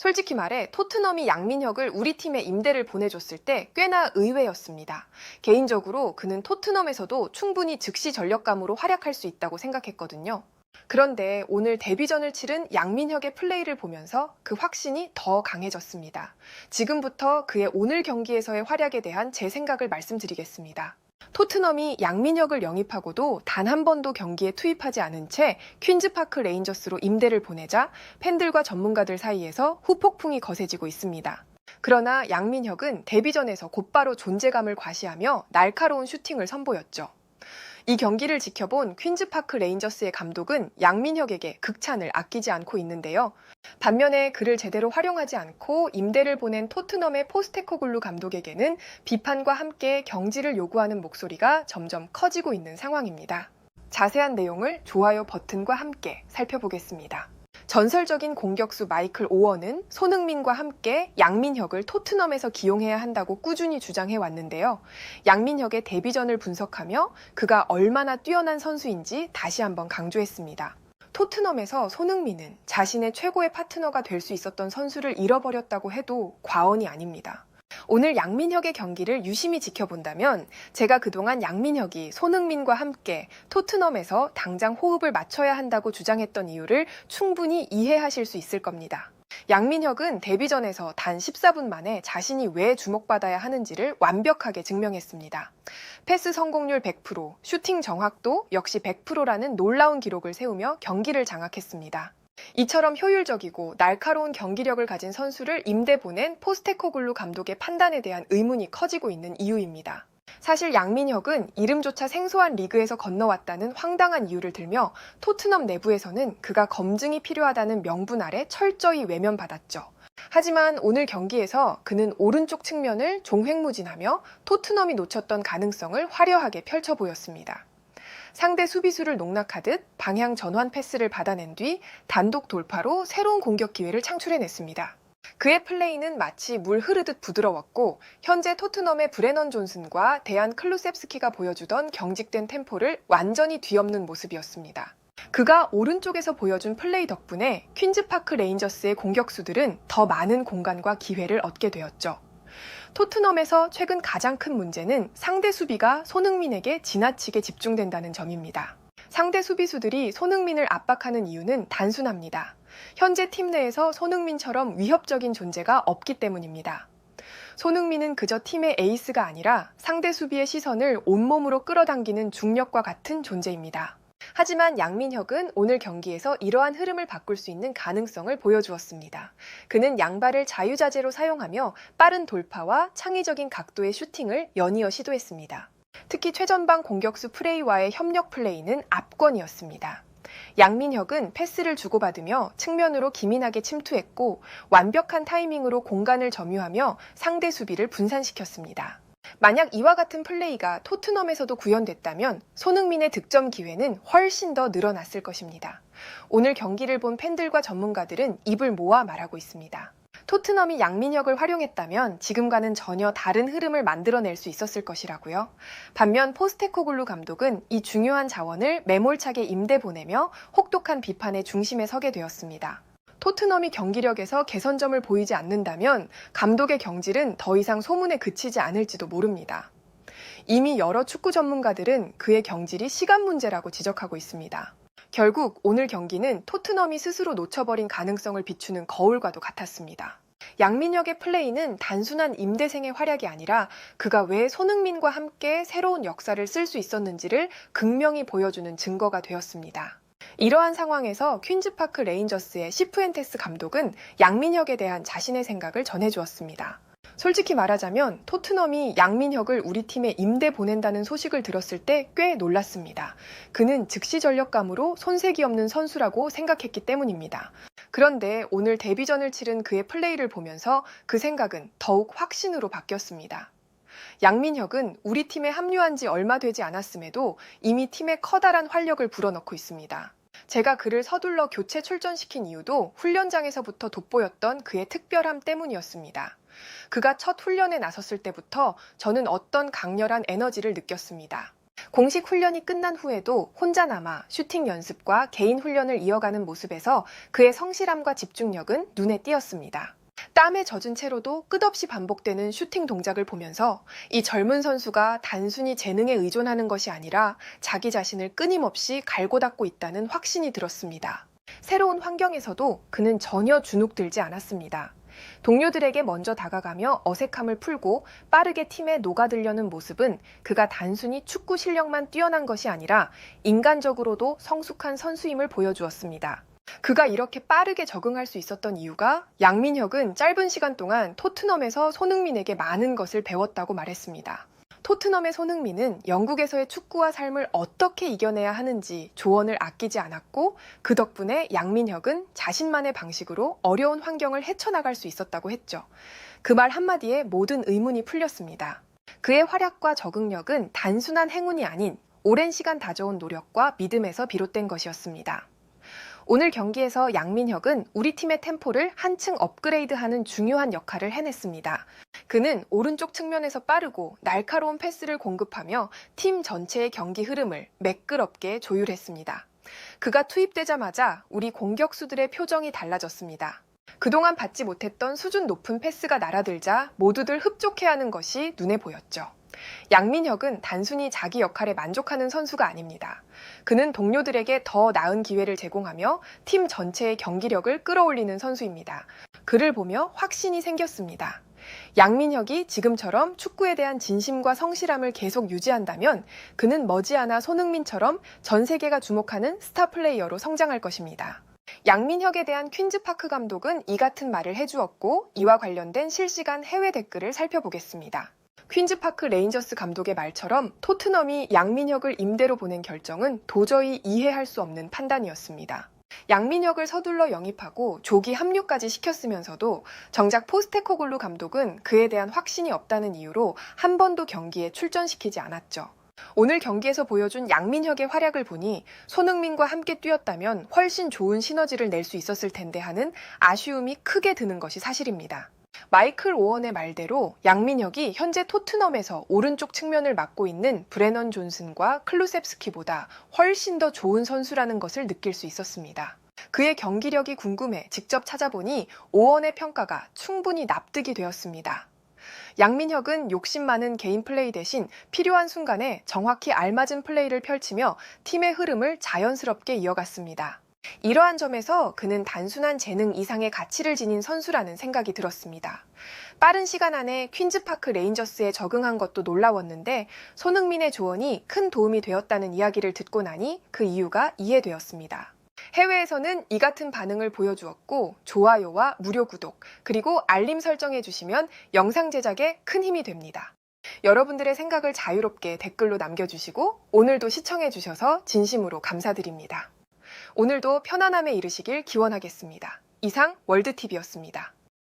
솔직히 말해 토트넘이 양민혁을 우리 팀에 임대를 보내줬을 때 꽤나 의외였습니다. 개인적으로 그는 토트넘에서도 충분히 즉시 전력감으로 활약할 수 있다고 생각했거든요. 그런데 오늘 데뷔전을 치른 양민혁의 플레이를 보면서 그 확신이 더 강해졌습니다. 지금부터 그의 오늘 경기에서의 활약에 대한 제 생각을 말씀드리겠습니다. 토트넘이 양민혁을 영입하고도 단 한 번도 경기에 투입하지 않은 채 퀸즈파크 레인저스로 임대를 보내자 팬들과 전문가들 사이에서 후폭풍이 거세지고 있습니다. 그러나 양민혁은 데뷔전에서 곧바로 존재감을 과시하며 날카로운 슈팅을 선보였죠. 이 경기를 지켜본 퀸즈파크 레인저스의 감독은 양민혁에게 극찬을 아끼지 않고 있는데요. 반면에 그를 제대로 활용하지 않고 임대를 보낸 토트넘의 포스테코글루 감독에게는 비판과 함께 경질을 요구하는 목소리가 점점 커지고 있는 상황입니다. 자세한 내용을 좋아요 버튼과 함께 살펴보겠습니다. 전설적인 공격수 마이클 오원은 손흥민과 함께 양민혁을 토트넘에서 기용해야 한다고 꾸준히 주장해 왔는데요. 양민혁의 데뷔전을 분석하며 그가 얼마나 뛰어난 선수인지 다시 한번 강조했습니다. 토트넘에서 손흥민은 자신의 최고의 파트너가 될 수 있었던 선수를 잃어버렸다고 해도 과언이 아닙니다. 오늘 양민혁의 경기를 유심히 지켜본다면 제가 그동안 양민혁이 손흥민과 함께 토트넘에서 당장 호흡을 맞춰야 한다고 주장했던 이유를 충분히 이해하실 수 있을 겁니다. 양민혁은 데뷔전에서 단 14분 만에 자신이 왜 주목받아야 하는지를 완벽하게 증명했습니다. 패스 성공률 100%, 슈팅 정확도 역시 100%라는 놀라운 기록을 세우며 경기를 장악했습니다. 이처럼 효율적이고 날카로운 경기력을 가진 선수를 임대 보낸 포스테코글루 감독의 판단에 대한 의문이 커지고 있는 이유입니다. 사실 양민혁은 이름조차 생소한 리그에서 건너왔다는 황당한 이유를 들며 토트넘 내부에서는 그가 검증이 필요하다는 명분 아래 철저히 외면받았죠. 하지만 오늘 경기에서 그는 오른쪽 측면을 종횡무진하며 토트넘이 놓쳤던 가능성을 화려하게 펼쳐 보였습니다. 상대 수비수를 농락하듯 방향 전환 패스를 받아낸 뒤 단독 돌파로 새로운 공격 기회를 창출해냈습니다. 그의 플레이는 마치 물 흐르듯 부드러웠고 현재 토트넘의 브레넌 존슨과 데안 클루셉스키가 보여주던 경직된 템포를 완전히 뒤엎는 모습이었습니다. 그가 오른쪽에서 보여준 플레이 덕분에 퀸즈파크 레인저스의 공격수들은 더 많은 공간과 기회를 얻게 되었죠. 토트넘에서 최근 가장 큰 문제는 상대 수비가 손흥민에게 지나치게 집중된다는 점입니다. 상대 수비수들이 손흥민을 압박하는 이유는 단순합니다. 현재 팀 내에서 손흥민처럼 위협적인 존재가 없기 때문입니다. 손흥민은 그저 팀의 에이스가 아니라 상대 수비의 시선을 온몸으로 끌어당기는 중력과 같은 존재입니다. 하지만 양민혁은 오늘 경기에서 이러한 흐름을 바꿀 수 있는 가능성을 보여주었습니다. 그는 양발을 자유자재로 사용하며 빠른 돌파와 창의적인 각도의 슈팅을 연이어 시도했습니다. 특히 최전방 공격수 프레이와의 협력 플레이는 압권이었습니다. 양민혁은 패스를 주고받으며 측면으로 기민하게 침투했고 완벽한 타이밍으로 공간을 점유하며 상대 수비를 분산시켰습니다. 만약 이와 같은 플레이가 토트넘에서도 구현됐다면 손흥민의 득점 기회는 훨씬 더 늘어났을 것입니다. 오늘 경기를 본 팬들과 전문가들은 입을 모아 말하고 있습니다. 토트넘이 양민혁을 활용했다면 지금과는 전혀 다른 흐름을 만들어낼 수 있었을 것이라고요. 반면 포스테코글루 감독은 이 중요한 자원을 매몰차게 임대 보내며 혹독한 비판의 중심에 서게 되었습니다. 토트넘이 경기력에서 개선점을 보이지 않는다면 감독의 경질은 더 이상 소문에 그치지 않을지도 모릅니다. 이미 여러 축구 전문가들은 그의 경질이 시간 문제라고 지적하고 있습니다. 결국 오늘 경기는 토트넘이 스스로 놓쳐버린 가능성을 비추는 거울과도 같았습니다. 양민혁의 플레이는 단순한 임대생의 활약이 아니라 그가 왜 손흥민과 함께 새로운 역사를 쓸 수 있었는지를 극명히 보여주는 증거가 되었습니다. 이러한 상황에서 퀸즈파크 레인저스의 시푸엔테스 감독은 양민혁에 대한 자신의 생각을 전해주었습니다. 솔직히 말하자면 토트넘이 양민혁을 우리 팀에 임대 보낸다는 소식을 들었을 때 꽤 놀랐습니다. 그는 즉시 전력감으로 손색이 없는 선수라고 생각했기 때문입니다. 그런데 오늘 데뷔전을 치른 그의 플레이를 보면서 그 생각은 더욱 확신으로 바뀌었습니다. 양민혁은 우리 팀에 합류한 지 얼마 되지 않았음에도 이미 팀에 커다란 활력을 불어넣고 있습니다. 제가 그를 서둘러 교체 출전시킨 이유도 훈련장에서부터 돋보였던 그의 특별함 때문이었습니다. 그가 첫 훈련에 나섰을 때부터 저는 어떤 강렬한 에너지를 느꼈습니다. 공식 훈련이 끝난 후에도 혼자 남아 슈팅 연습과 개인 훈련을 이어가는 모습에서 그의 성실함과 집중력은 눈에 띄었습니다. 땀에 젖은 채로도 끝없이 반복되는 슈팅 동작을 보면서 이 젊은 선수가 단순히 재능에 의존하는 것이 아니라 자기 자신을 끊임없이 갈고 닦고 있다는 확신이 들었습니다. 새로운 환경에서도 그는 전혀 주눅들지 않았습니다. 동료들에게 먼저 다가가며 어색함을 풀고 빠르게 팀에 녹아들려는 모습은 그가 단순히 축구 실력만 뛰어난 것이 아니라 인간적으로도 성숙한 선수임을 보여주었습니다. 그가 이렇게 빠르게 적응할 수 있었던 이유가 양민혁은 짧은 시간 동안 토트넘에서 손흥민에게 많은 것을 배웠다고 말했습니다. 토트넘의 손흥민은 영국에서의 축구와 삶을 어떻게 이겨내야 하는지 조언을 아끼지 않았고 그 덕분에 양민혁은 자신만의 방식으로 어려운 환경을 헤쳐나갈 수 있었다고 했죠. 그 말 한마디에 모든 의문이 풀렸습니다. 그의 활약과 적응력은 단순한 행운이 아닌 오랜 시간 다져온 노력과 믿음에서 비롯된 것이었습니다. 오늘 경기에서 양민혁은 우리 팀의 템포를 한층 업그레이드하는 중요한 역할을 해냈습니다. 그는 오른쪽 측면에서 빠르고 날카로운 패스를 공급하며 팀 전체의 경기 흐름을 매끄럽게 조율했습니다. 그가 투입되자마자 우리 공격수들의 표정이 달라졌습니다. 그동안 받지 못했던 수준 높은 패스가 날아들자 모두들 흡족해하는 것이 눈에 보였죠. 양민혁은 단순히 자기 역할에 만족하는 선수가 아닙니다. 그는 동료들에게 더 나은 기회를 제공하며 팀 전체의 경기력을 끌어올리는 선수입니다. 그를 보며 확신이 생겼습니다. 양민혁이 지금처럼 축구에 대한 진심과 성실함을 계속 유지한다면 그는 머지않아 손흥민처럼 전 세계가 주목하는 스타 플레이어로 성장할 것입니다. 양민혁에 대한 퀸즈파크 감독은 이 같은 말을 해주었고 이와 관련된 실시간 해외 댓글을 살펴보겠습니다. 퀸즈파크 레인저스 감독의 말처럼 토트넘이 양민혁을 임대로 보낸 결정은 도저히 이해할 수 없는 판단이었습니다. 양민혁을 서둘러 영입하고 조기 합류까지 시켰으면서도 정작 포스테코글루 감독은 그에 대한 확신이 없다는 이유로 한 번도 경기에 출전시키지 않았죠. 오늘 경기에서 보여준 양민혁의 활약을 보니 손흥민과 함께 뛰었다면 훨씬 좋은 시너지를 낼 수 있었을 텐데 하는 아쉬움이 크게 드는 것이 사실입니다. 마이클 오원의 말대로 양민혁이 현재 토트넘에서 오른쪽 측면을 맡고 있는 브레넌 존슨과 클루셉스키보다 훨씬 더 좋은 선수라는 것을 느낄 수 있었습니다. 그의 경기력이 궁금해 직접 찾아보니 오원의 평가가 충분히 납득이 되었습니다. 양민혁은 욕심 많은 개인 플레이 대신 필요한 순간에 정확히 알맞은 플레이를 펼치며 팀의 흐름을 자연스럽게 이어갔습니다. 이러한 점에서 그는 단순한 재능 이상의 가치를 지닌 선수라는 생각이 들었습니다. 빠른 시간 안에 퀸즈파크 레인저스에 적응한 것도 놀라웠는데 손흥민의 조언이 큰 도움이 되었다는 이야기를 듣고 나니 그 이유가 이해되었습니다. 해외에서는 이 같은 반응을 보여주었고 좋아요와 무료 구독 그리고 알림 설정해 주시면 영상 제작에 큰 힘이 됩니다. 여러분들의 생각을 자유롭게 댓글로 남겨주시고 오늘도 시청해 주셔서 진심으로 감사드립니다. 오늘도 편안함에 이르시길 기원하겠습니다. 이상 월드TV였습니다.